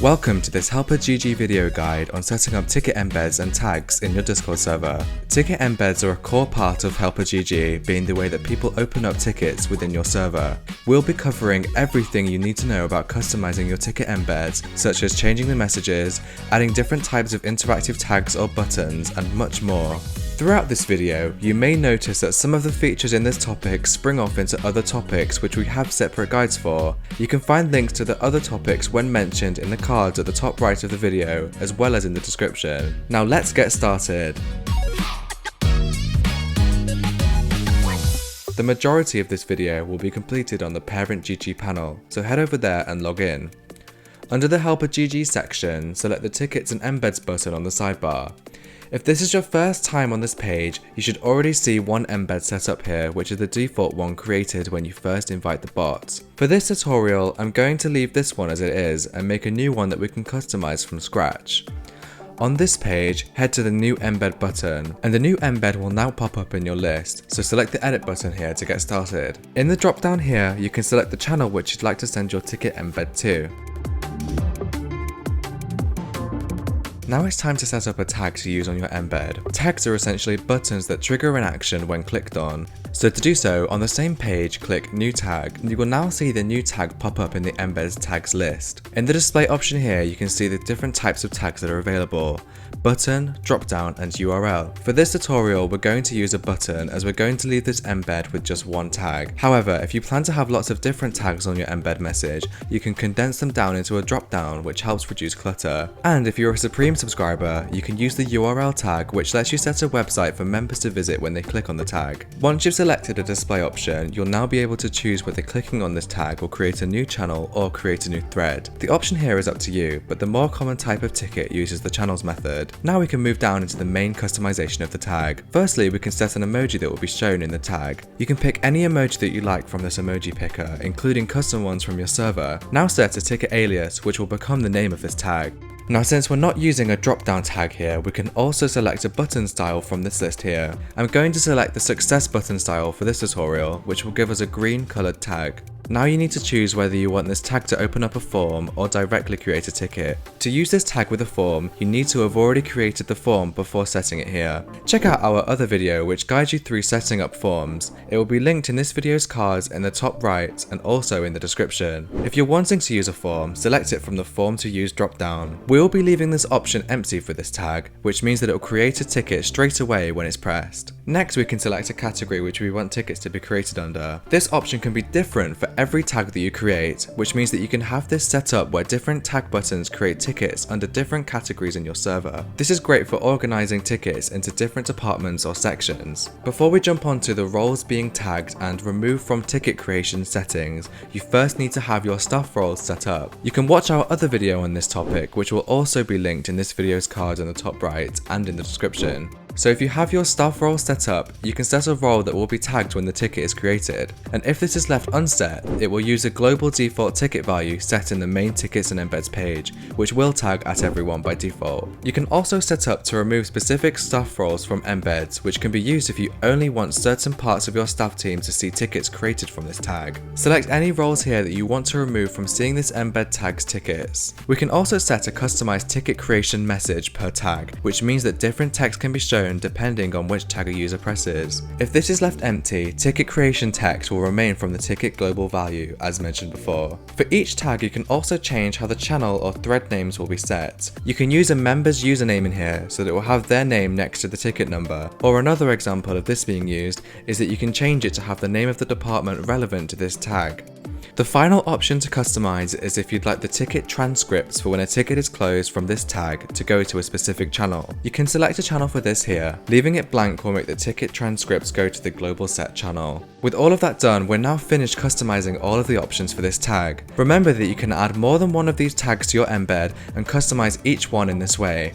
Welcome to this Helper GG video guide on setting up ticket embeds and tags in your Discord server. Ticket embeds are a core part of Helper GG, being the way that people open up tickets within your server. We'll be covering everything you need to know about customizing your ticket embeds, such as changing the messages, adding different types of interactive tags or buttons, and much more. Throughout this video, you may notice that some of the features in this topic spring off into other topics which we have separate guides for. You can find links to the other topics when mentioned in the cards at the top right of the video, as well as in the description. Now let's get started. The majority of this video will be completed on the Parent GG panel, so head over there and log in. Under the Helper GG section, select the Tickets and Embeds button on the sidebar. If this is your first time on this page, you should already see one embed set up here, which is the default one created when you first invite the bot. For this tutorial, I'm going to leave this one as it is and make a new one that we can customize from scratch. On this page, head to the New Embed button, and the new embed will now pop up in your list, so select the Edit button here to get started. In the drop down here, you can select the channel which you'd like to send your ticket embed to. Now it's time to set up a tag to use on your embed. Tags are essentially buttons that trigger an action when clicked on. So to do so, on the same page, click New Tag, and you will now see the new tag pop up in the Embeds Tags list. In the display option here, you can see the different types of tags that are available: button, drop-down, and URL. For this tutorial, we're going to use a button as we're going to leave this embed with just one tag. However, if you plan to have lots of different tags on your embed message, you can condense them down into a drop-down, which helps reduce clutter. And if you're a Supreme subscriber, you can use the URL tag, which lets you set a website for members to visit when they click on the tag. Once you've selected a display option, you'll now be able to choose whether clicking on this tag will create a new channel or create a new thread. The option here is up to you, but the more common type of ticket uses the channels method. Now we can move down into the main customization of the tag. Firstly, we can set an emoji that will be shown in the tag. You can pick any emoji that you like from this emoji picker, including custom ones from your server. Now set a ticket alias, which will become the name of this tag. Now since we're not using a drop-down tag here, we can also select a button style from this list here. I'm going to select the success button style for this tutorial, which will give us a green coloured tag. Now you need to choose whether you want this tag to open up a form or directly create a ticket. To use this tag with a form, you need to have already created the form before setting it here. Check out our other video which guides you through setting up forms. It will be linked in this video's cards in the top right and also in the description. If you're wanting to use a form, select it from the form to use drop down. We'll be leaving this option empty for this tag, which means that it will create a ticket straight away when it's pressed. Next we can select a category which we want tickets to be created under. This option can be different for every tag that you create, which means that you can have this set up where different tag buttons create tickets under different categories in your server. This is great for organizing tickets into different departments or sections. Before we jump onto the roles being tagged and remove from ticket creation settings, you first need to have your staff roles set up. You can watch our other video on this topic, which will also be linked in this video's card in the top right and in the description. So if you have your staff role set up, you can set a role that will be tagged when the ticket is created. And if this is left unset, it will use a global default ticket value set in the main tickets and embeds page, which will tag at everyone by default. You can also set up to remove specific staff roles from embeds, which can be used if you only want certain parts of your staff team to see tickets created from this tag. Select any roles here that you want to remove from seeing this embed tag's tickets. We can also set a customized ticket creation message per tag, which means that different text can be shown depending on which tag a user presses. If this is left empty, ticket creation text will remain from the ticket global value as mentioned before. For each tag, you can also change how the channel or thread names will be set. You can use a member's username in here so that it will have their name next to the ticket number, or another example of this being used is that you can change it to have the name of the department relevant to this tag. The final option to customize is if you'd like the ticket transcripts for when a ticket is closed from this tag to go to a specific channel. You can select a channel for this here. Leaving it blank will make the ticket transcripts go to the global set channel. With all of that done, we're now finished customizing all of the options for this tag. Remember that you can add more than one of these tags to your embed and customize each one in this way.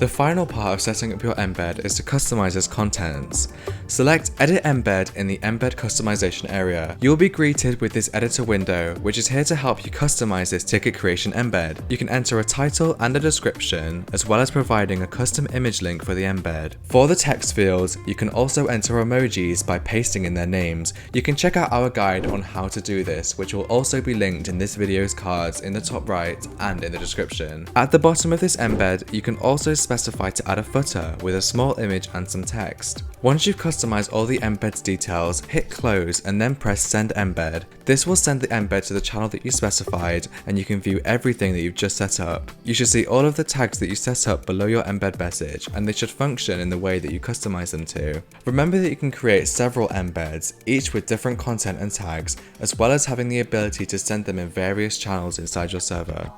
The final part of setting up your embed is to customize its contents. Select Edit Embed in the Embed Customization area. You'll be greeted with this editor window, which is here to help you customize this ticket creation embed. You can enter a title and a description, as well as providing a custom image link for the embed. For the text fields, you can also enter emojis by pasting in their names. You can check out our guide on how to do this, which will also be linked in this video's cards in the top right and in the description. At the bottom of this embed, you can also specify to add a footer with a small image and some text. Once you've customized all the embed's details, hit close and then press send embed. This will send the embed to the channel that you specified, and you can view everything that you've just set up. You should see all of the tags that you set up below your embed message, and they should function in the way that you customize them to. Remember that you can create several embeds, each with different content and tags, as well as having the ability to send them in various channels inside your server.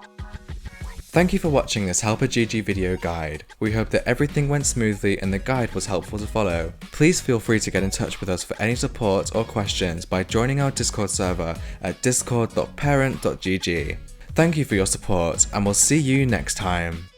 Thank you for watching this Helper GG video guide. We hope that everything went smoothly and the guide was helpful to follow. Please feel free to get in touch with us for any support or questions by joining our Discord server at discord.parent.gg. Thank you for your support, and we'll see you next time.